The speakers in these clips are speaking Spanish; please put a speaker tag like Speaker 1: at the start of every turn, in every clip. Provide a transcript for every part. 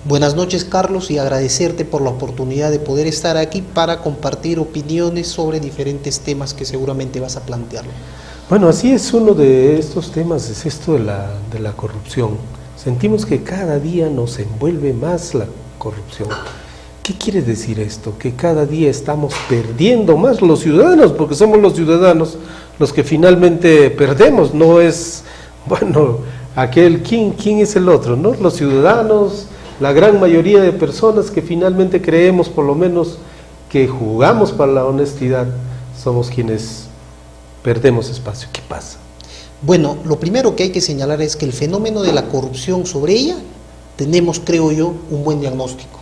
Speaker 1: Buenas noches, Carlos, y agradecerte por la oportunidad de poder estar aquí para compartir opiniones sobre diferentes temas que seguramente vas a plantearlo.
Speaker 2: Bueno, así es, uno de estos temas es esto de la corrupción. Sentimos que cada día nos envuelve más la corrupción. ¿Qué quiere decir esto? Que cada día estamos perdiendo más los ciudadanos, porque somos los ciudadanos los que finalmente perdemos, no es, bueno, ¿quién es el otro, no? Los ciudadanos, la gran mayoría de personas que finalmente creemos, por lo menos, que jugamos para la honestidad, somos quienes perdemos espacio. ¿Qué pasa?
Speaker 1: Bueno, lo primero que hay que señalar es que el fenómeno de la corrupción, sobre ella tenemos, creo yo, un buen diagnóstico.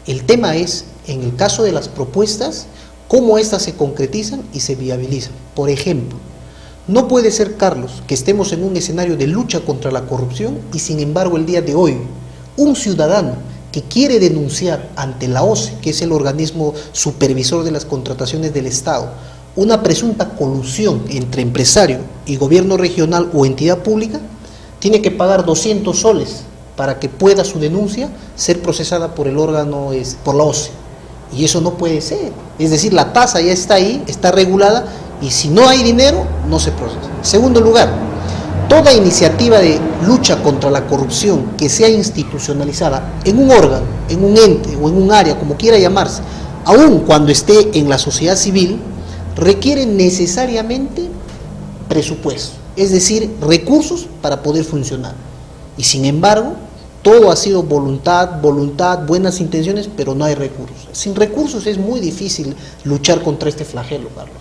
Speaker 1: El tema es, en el caso de las propuestas, cómo éstas se concretizan y se viabilizan. Por ejemplo, no puede ser, Carlos, que estemos en un escenario de lucha contra la corrupción y sin embargo el día de hoy, un ciudadano que quiere denunciar ante la OCE, que es el organismo supervisor de las contrataciones del Estado, una presunta colusión entre empresario y gobierno regional o entidad pública, tiene que pagar 200 soles para que pueda su denuncia ser procesada por el órgano, por la OCE. Y eso no puede ser. Es decir, la tasa ya está ahí, está regulada, y si no hay dinero, no se procesa. En segundo lugar, toda iniciativa de lucha contra la corrupción que sea institucionalizada en un órgano, en un ente o en un área, como quiera llamarse, aun cuando esté en la sociedad civil, requiere necesariamente presupuesto, es decir, recursos para poder funcionar. Y sin embargo, todo ha sido voluntad, buenas intenciones, pero no hay recursos. Sin recursos es muy difícil luchar contra este flagelo, Carlos.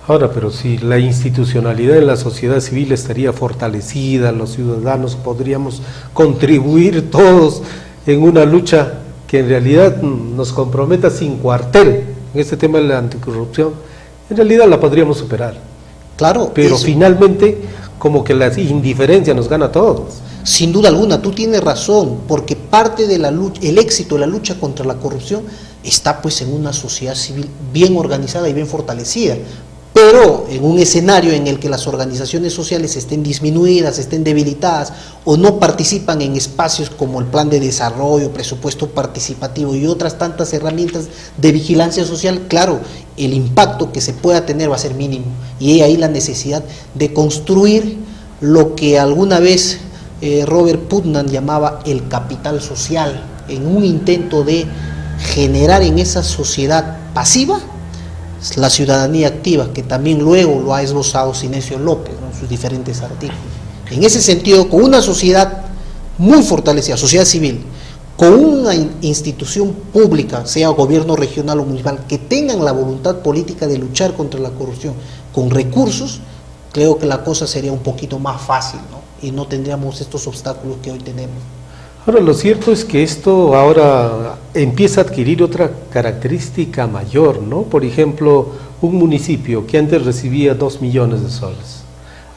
Speaker 2: Ahora, pero si la institucionalidad en la sociedad civil estaría fortalecida, los ciudadanos podríamos contribuir todos en una lucha que en realidad nos comprometa sin cuartel en este tema de la anticorrupción, en realidad la podríamos superar.
Speaker 1: Claro.
Speaker 2: Pero
Speaker 1: eso,
Speaker 2: finalmente, como que la indiferencia nos gana a todos.
Speaker 1: Sin duda alguna, tú tienes razón, porque parte de la lucha, el éxito de la lucha contra la corrupción está pues en una sociedad civil bien organizada y bien fortalecida. Pero en un escenario en el que las organizaciones sociales estén disminuidas, estén debilitadas o no participan en espacios como el plan de desarrollo, presupuesto participativo y otras tantas herramientas de vigilancia social, claro, el impacto que se pueda tener va a ser mínimo. Y hay ahí la necesidad de construir lo que alguna vez Robert Putnam llamaba el capital social, en un intento de generar en esa sociedad pasiva la ciudadanía activa, que también luego lo ha esbozado Sinesio López, ¿no?, en sus diferentes artículos. En ese sentido, con una sociedad muy fortalecida, sociedad civil, con una institución pública, sea gobierno regional o municipal, que tengan la voluntad política de luchar contra la corrupción con recursos, creo que la cosa sería un poquito más fácil, ¿no?, y no tendríamos estos obstáculos que hoy tenemos.
Speaker 2: Ahora, lo cierto es que esto ahora empieza a adquirir otra característica mayor, ¿no? Por ejemplo, un municipio que antes recibía 2 millones de soles,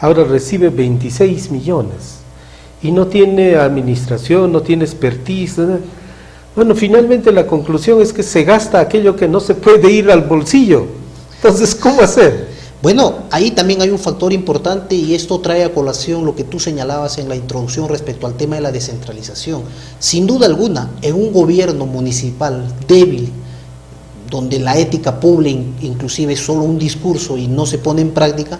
Speaker 2: ahora recibe 26 millones y no tiene administración, no tiene expertise, ¿no? Bueno, finalmente la conclusión es que se gasta aquello que no se puede ir al bolsillo. Entonces, ¿cómo hacer?
Speaker 1: Bueno, ahí también hay un factor importante y esto trae a colación lo que tú señalabas en la introducción respecto al tema de la descentralización. Sin duda alguna, en un gobierno municipal débil, donde la ética pública inclusive es solo un discurso y no se pone en práctica,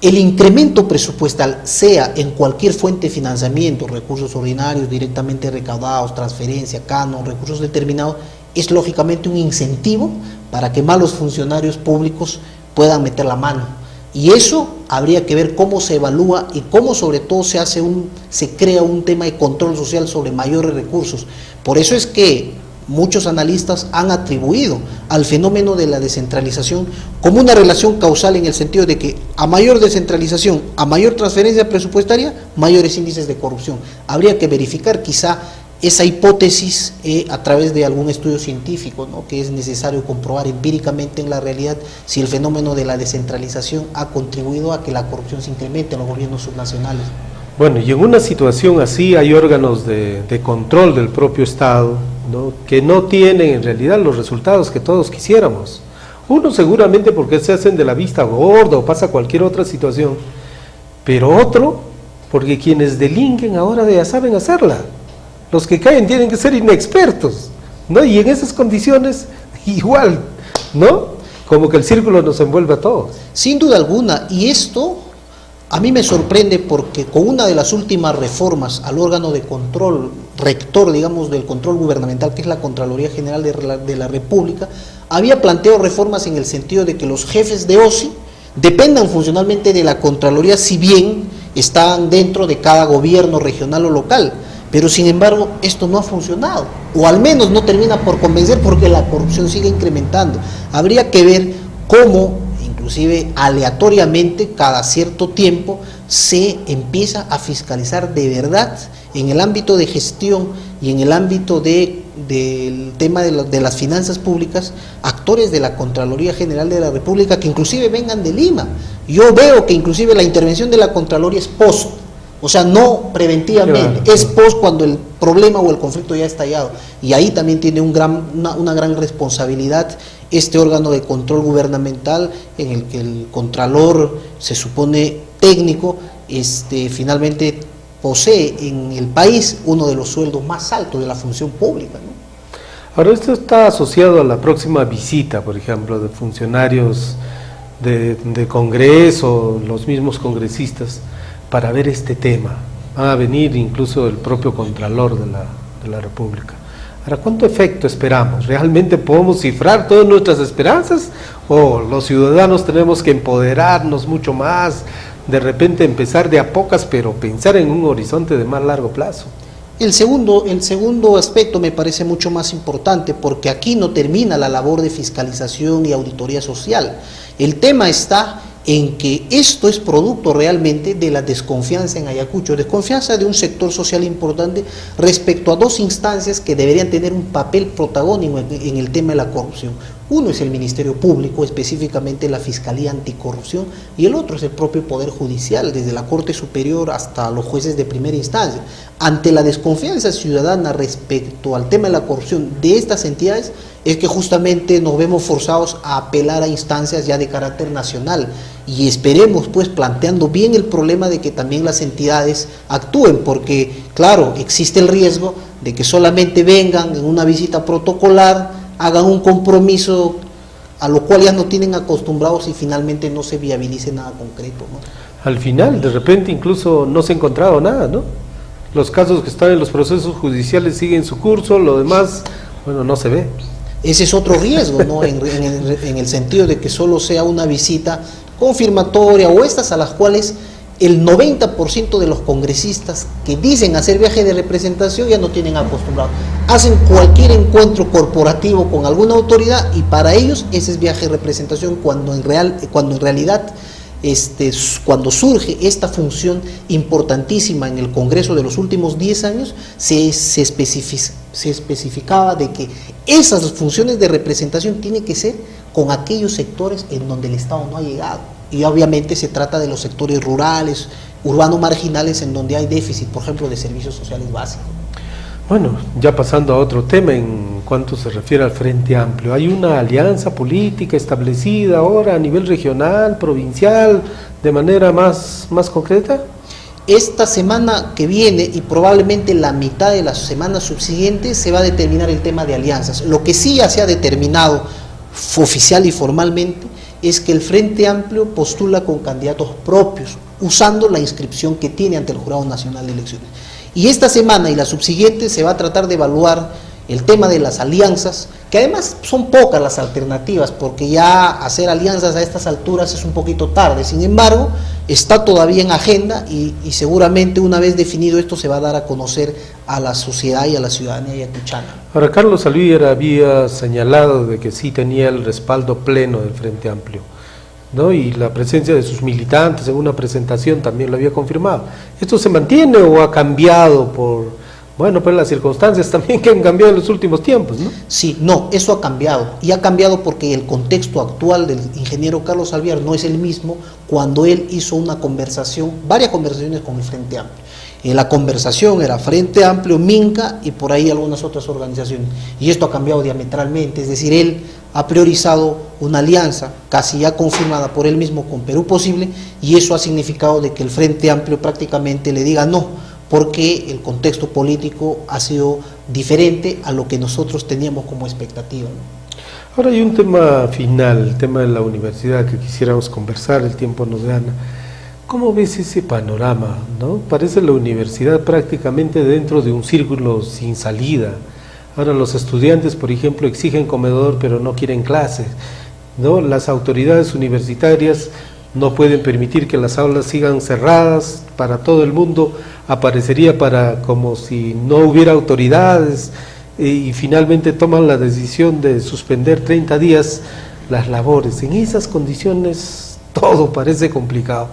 Speaker 1: el incremento presupuestal, sea en cualquier fuente de financiamiento, recursos ordinarios, directamente recaudados, transferencia, canon, recursos determinados, es lógicamente un incentivo para que malos funcionarios públicos puedan meter la mano. Y eso habría que ver cómo se evalúa y cómo sobre todo se crea un tema de control social sobre mayores recursos. Por eso es que muchos analistas han atribuido al fenómeno de la descentralización como una relación causal, en el sentido de que a mayor descentralización, a mayor transferencia presupuestaria, mayores índices de corrupción. Habría que verificar quizá esa hipótesis a través de algún estudio científico, ¿no?, que es necesario comprobar empíricamente en la realidad si el fenómeno de la descentralización ha contribuido a que la corrupción se incremente en los gobiernos subnacionales.
Speaker 2: Bueno, y en una situación así hay órganos de control del propio Estado, ¿no?, que no tienen en realidad los resultados que todos quisiéramos. Uno seguramente porque se hacen de la vista gorda o pasa cualquier otra situación, pero otro porque quienes delinquen ahora ya saben hacerla. Los que caen tienen que ser inexpertos, ¿no? Y en esas condiciones, igual, ¿no? Como que el círculo nos envuelve a todos.
Speaker 1: Sin duda alguna, y esto a mí me sorprende porque con una de las últimas reformas al órgano de control, rector, digamos, del control gubernamental, que es la Contraloría General de la República, había planteado reformas en el sentido de que los jefes de OSI dependan funcionalmente de la Contraloría, si bien están dentro de cada gobierno regional o local, pero sin embargo esto no ha funcionado, o al menos no termina por convencer porque la corrupción sigue incrementando. Habría que ver cómo, inclusive aleatoriamente, cada cierto tiempo, se empieza a fiscalizar de verdad en el ámbito de gestión y en el ámbito del tema de las finanzas públicas, actores de la Contraloría General de la República que inclusive vengan de Lima. Yo veo que inclusive la intervención de la Contraloría es post, o sea, no preventivamente,
Speaker 2: claro,
Speaker 1: es post cuando el problema o el conflicto ya ha estallado, y ahí también tiene una gran responsabilidad este órgano de control gubernamental, en el que el contralor se supone técnico, finalmente posee en el país uno de los sueldos más altos de la función pública, ¿no?
Speaker 2: Ahora, esto está asociado a la próxima visita, por ejemplo, de funcionarios de Congreso, los mismos congresistas, para ver este tema. Va a venir incluso el propio Contralor de la República. Ahora, ¿cuánto efecto esperamos? ¿Realmente podemos cifrar todas nuestras esperanzas? ¿O los ciudadanos tenemos que empoderarnos mucho más, de repente empezar de a pocas, pero pensar en un horizonte de más largo plazo?
Speaker 1: El segundo aspecto me parece mucho más importante, porque aquí no termina la labor de fiscalización y auditoría social. El tema está en que esto es producto realmente de la desconfianza en Ayacucho, desconfianza de un sector social importante respecto a dos instancias que deberían tener un papel protagónico en el tema de la corrupción. Uno es el Ministerio Público, específicamente la Fiscalía Anticorrupción, y el otro es el propio Poder Judicial, desde la Corte Superior hasta los jueces de primera instancia. Ante la desconfianza ciudadana respecto al tema de la corrupción de estas entidades, es que justamente nos vemos forzados a apelar a instancias ya de carácter nacional, y esperemos pues planteando bien el problema de que también las entidades actúen, porque claro, existe el riesgo de que solamente vengan en una visita protocolar, hagan un compromiso a lo cual ya no tienen acostumbrados y finalmente no se viabilice nada concreto, ¿no?
Speaker 2: Al final, de repente, incluso no se ha encontrado nada, ¿no? Los casos que están en los procesos judiciales siguen su curso, lo demás, bueno, no se ve.
Speaker 1: Ese es otro riesgo, ¿no? En el sentido de que solo sea una visita confirmatoria o estas a las cuales el 90% de los congresistas que dicen hacer viaje de representación ya no tienen acostumbrado. Hacen cualquier encuentro corporativo con alguna autoridad y para ellos ese es viaje de representación, cuando en realidad cuando surge esta función importantísima en el Congreso de los últimos 10 años, se especificaba de que esas funciones de representación tienen que ser con aquellos sectores en donde el Estado no ha llegado. Y obviamente se trata de los sectores rurales, urbanos marginales, en donde hay déficit, por ejemplo, de servicios sociales básicos.
Speaker 2: Bueno, ya pasando a otro tema en cuanto se refiere al Frente Amplio, ¿hay una alianza política establecida ahora a nivel regional, provincial, de manera más concreta?
Speaker 1: Esta semana que viene y probablemente la mitad de la semana subsiguiente se va a determinar el tema de alianzas. Lo que sí ya se ha determinado oficial y formalmente es que el Frente Amplio postula con candidatos propios, usando la inscripción que tiene ante el Jurado Nacional de Elecciones. Y esta semana y la subsiguiente se va a tratar de evaluar el tema de las alianzas, que además son pocas las alternativas, porque ya hacer alianzas a estas alturas es un poquito tarde. Sin embargo, está todavía en agenda y seguramente una vez definido esto se va a dar a conocer a la sociedad y a la ciudadanía ayacuchana.
Speaker 2: Ahora, Carlos Alvíar había señalado de que sí tenía el respaldo pleno del Frente Amplio, ¿no? Y la presencia de sus militantes en una presentación también lo había confirmado. ¿Esto se mantiene o ha cambiado por las circunstancias también que han cambiado en los últimos tiempos, ¿no?
Speaker 1: Sí, no, eso ha cambiado, y ha cambiado porque el contexto actual del ingeniero Carlos Alvíar no es el mismo cuando él hizo varias conversaciones con el Frente Amplio. La conversación era Frente Amplio, Minca y por ahí algunas otras organizaciones, y esto ha cambiado diametralmente, es decir, él ha priorizado una alianza casi ya confirmada por él mismo con Perú Posible, y eso ha significado de que el Frente Amplio prácticamente le diga no, porque el contexto político ha sido diferente a lo que nosotros teníamos como expectativa, ¿no?
Speaker 2: Ahora hay un tema final, el tema de la universidad que quisiéramos conversar, el tiempo nos gana. ¿Cómo ves ese panorama, no? Parece la universidad prácticamente dentro de un círculo sin salida. Ahora los estudiantes, por ejemplo, exigen comedor pero no quieren clases, ¿no? Las autoridades universitarias no pueden permitir que las aulas sigan cerradas para todo el mundo, aparecería para como si no hubiera autoridades, y finalmente toman la decisión de suspender 30 días las labores. En esas condiciones todo parece complicado.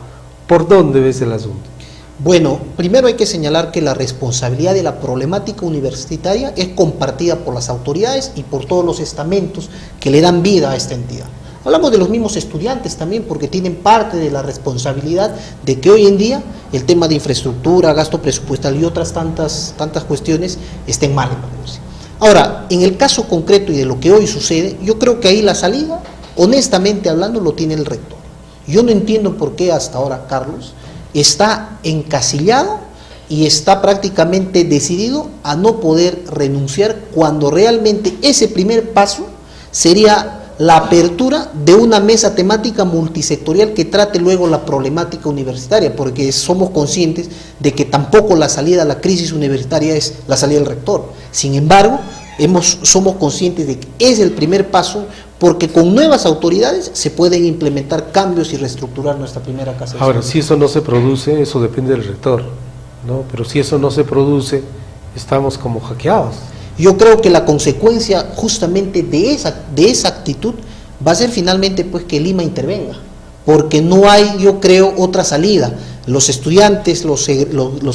Speaker 2: ¿Por dónde ves el asunto?
Speaker 1: Bueno, primero hay que señalar que la responsabilidad de la problemática universitaria es compartida por las autoridades y por todos los estamentos que le dan vida a esta entidad. Hablamos de los mismos estudiantes también, porque tienen parte de la responsabilidad de que hoy en día el tema de infraestructura, gasto presupuestal y otras tantas cuestiones estén mal. Ahora, en el caso concreto y de lo que hoy sucede, yo creo que ahí la salida, honestamente hablando, lo tiene el rector. Yo no entiendo por qué hasta ahora Carlos está encasillado y está prácticamente decidido a no poder renunciar, cuando realmente ese primer paso sería la apertura de una mesa temática multisectorial que trate luego la problemática universitaria, porque somos conscientes de que tampoco la salida a la crisis universitaria es la salida del rector. Sin embargo, somos conscientes de que es el primer paso, porque con nuevas autoridades se pueden implementar cambios y reestructurar nuestra primera casa.
Speaker 2: Ahora, si eso no se produce, eso depende del rector, ¿no? Pero si eso no se produce, estamos como hackeados.
Speaker 1: Yo creo que la consecuencia justamente de esa actitud va a ser finalmente pues que Lima intervenga, porque no hay, yo creo, otra salida. Los estudiantes, los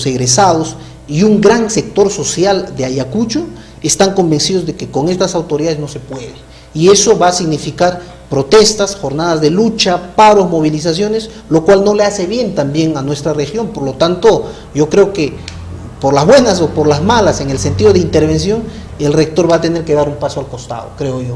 Speaker 1: egresados y un gran sector social de Ayacucho están convencidos de que con estas autoridades no se puede, y eso va a significar protestas, jornadas de lucha, paros, movilizaciones, lo cual no le hace bien también a nuestra región. Por lo tanto, yo creo que por las buenas o por las malas, en el sentido de intervención, el rector va a tener que dar un paso al costado, creo yo.